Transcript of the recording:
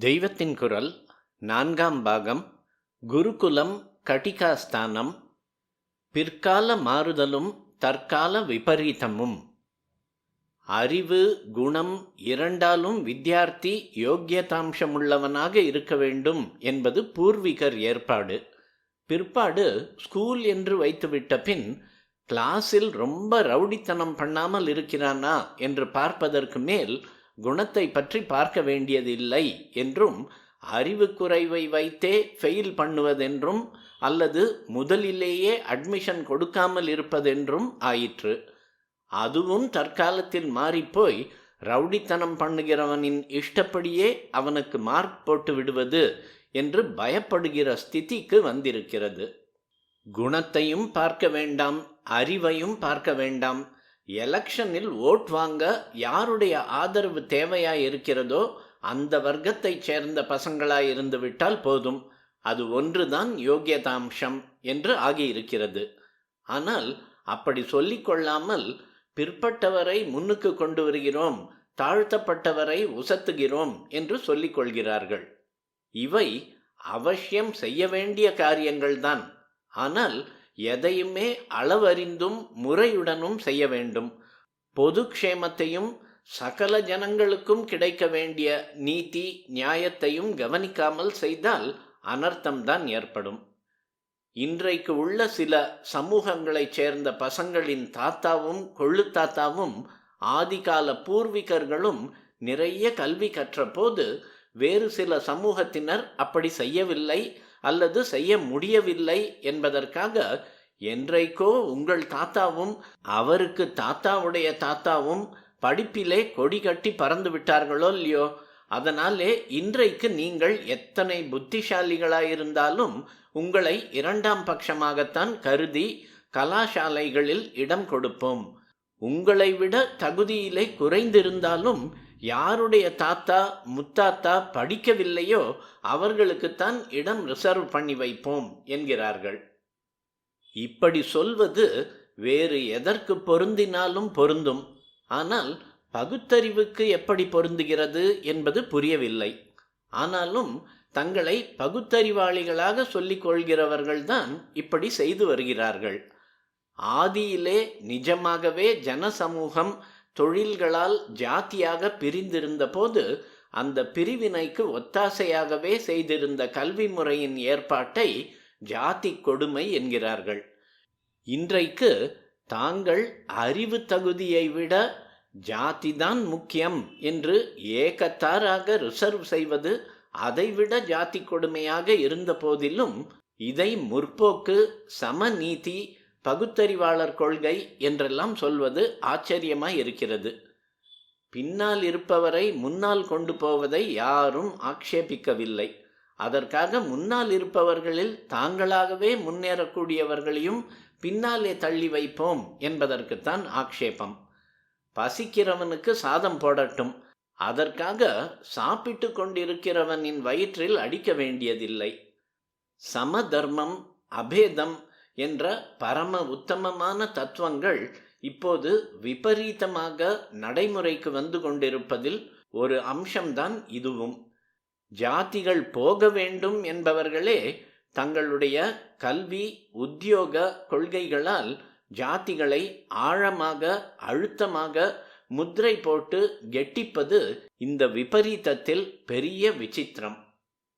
தெய்வத்தின் குரல் 4ஆம் பாகம். குருகுலம் கட்டிகாஸ்தானம். பிற்கால மாறுதலும் தற்கால விபரீதமும். அறிவு குணம் இரண்டாலும் வித்யார்த்தி யோக்கியதாம்சமுள்ளவனாக இருக்க வேண்டும் என்பது பூர்விகர் ஏற்பாடு. பிற்பாடு ஸ்கூல் என்று வைத்துவிட்ட பின் கிளாஸில் ரொம்ப ரவுடித்தனம் பண்ணாமல் இருக்கிறானா என்று பார்ப்பதற்கு மேல் குணத்தை பற்றி பார்க்க வேண்டியதில்லை என்றும், அறிவு குறைவை வைத்தே ஃபெயில் பண்ணுவதென்றும் அல்லது முதலிலேயே அட்மிஷன் கொடுக்காமல் இருப்பதென்றும் ஆயிற்று. அதுவும் தற்காலத்தில் மாறிப்போய் ரவுடித்தனம் பண்ணுகிறவனின் இஷ்டப்படியே அவனுக்கு மார்க் போட்டு விடுவது என்று பயப்படுகிற ஸ்திதிக்கு வந்திருக்கிறது. குணத்தையும் பார்க்க வேண்டாம், அறிவையும் பார்க்க வேண்டாம். எலெக்ஷனில் ஓட் வாங்க யாருடைய ஆதரவு தேவையாய் இருக்கிறதோ அந்த வர்க்கத்தைச் சேர்ந்த பசங்களாய் இருந்து விட்டால் போதும், அது ஒன்றுதான் யோக்கியதாம்சம் என்று ஆகியிருக்கிறது. ஆனால் அப்படி சொல்லிக்கொள்ளாமல் பிற்பட்டவரை முன்னுக்கு கொண்டு வருகிறோம், தாழ்த்தப்பட்டவரை உசத்துகிறோம் என்று சொல்லிக் கொள்கிறார்கள். இவை அவசியம் செய்ய வேண்டிய காரியங்கள்தான். ஆனால் எதையுமே அளவறிந்தும் முறையுடனும் செய்ய வேண்டும். பொது க்ஷேமத்தையும் சகல ஜனங்களுக்கும் கிடைக்க வேண்டிய நீதி நியாயத்தையும் கவனிக்காமல் செய்தால் அனர்த்தம்தான் ஏற்படும். இன்றைக்கு உள்ள சில சமூகங்களைச் சேர்ந்த பசங்களின் தாத்தாவும் கொள்ளு தாத்தாவும் ஆதிகால பூர்விகர்களும் நிறைய கல்வி கற்ற போது வேறு சில சமூகத்தினர் அப்படி செய்யவில்லை அல்லது செய்ய முடியவில்லை என்பதற்காக என்றைக்கோ உங்கள் தாத்தாவும் அவருக்கு தாத்தாவுடைய தாத்தாவும் படிப்பிலே கொடி கட்டி பறந்து விட்டார்களோ இல்லையோ, அதனாலே இன்றைக்கு நீங்கள் எத்தனை புத்திசாலிகளாயிருந்தாலும் உங்களை இரண்டாம் பட்சமாகத்தான் கருதி கலாசாலைகளில் இடம் கொடுப்போம். உங்களை விட தகுதியிலே குறைந்திருந்தாலும் யாருடைய தாத்தா முத்தாத்தா படிக்கவில்லையோ அவர்களுக்குத்தான் இடம் ரிசர்வ் பண்ணி வைப்போம் என்கிறார்கள். இப்படி சொல்வது வேறு எதற்கு பொருந்தினாலும் பொருந்தும். ஆனால் பகுத்தறிவுக்கு எப்படி பொருந்துகிறது என்பது புரியவில்லை. ஆனாலும் தங்களை பகுத்தறிவாளிகளாக சொல்லிக் கொள்கிறவர்கள்தான் இப்படி செய்து வருகிறார்கள். ஆதியிலே நிஜமாகவே ஜனசமூகம் தொழில்களால் ஜாதியாக பிரிந்திருந்த போது அந்த பிரிவினைக்கு ஒத்தாசையாகவே செய்திருந்த கல்வி முறையின் ஏற்பாட்டை ஜாதி கொடுமை என்கிறார்கள். இன்றைக்கு தாங்கள் அறிவு தகுதியை விட ஜாதிதான் முக்கியம் என்று ஏகத்தாராக ரிசர்வ் செய்வது அதைவிட ஜாதி கொடுமையாக இருந்த போதிலும் இதை முற்போக்கு, சமநீதி, பகுத்தறிவாளர் கொள்கை என்றெல்லாம் சொல்வது ஆச்சரியமாய் இருக்கிறது. பின்னால் இருப்பவரை முன்னால் கொண்டு போவதை யாரும் ஆக்ஷேபிக்கவில்லை. அதற்காக முன்னால் இருப்பவர்களில் தாங்களாகவே முன்னேறக்கூடியவர்களையும் பின்னாலே தள்ளி வைப்போம் என்பதற்குத்தான் ஆக்ஷேபம். பசிக்கிறவனுக்கு சாதம் போடட்டும், அதற்காக சாப்பிட்டு கொண்டிருக்கிறவனின் வயிற்றில் அடிக்க வேண்டியதில்லை. சமதர்மம், அபேதம் என்ற பரம உத்தமமான தத்துவங்கள் இப்போது விபரீதமாக நடைமுறைக்கு வந்து கொண்டிருப்பதில் ஒரு அம்சம்தான் இதுவும். ஜாதிகள் போக வேண்டும் என்பவர்களே தங்களுடைய கல்வி உத்தியோக கொள்கைகளால் ஜாதிகளை ஆழமாக அழுத்தமாக முத்திரை போட்டு கெட்டிப்பது இந்த விபரீதத்தில் பெரிய விசித்திரம்.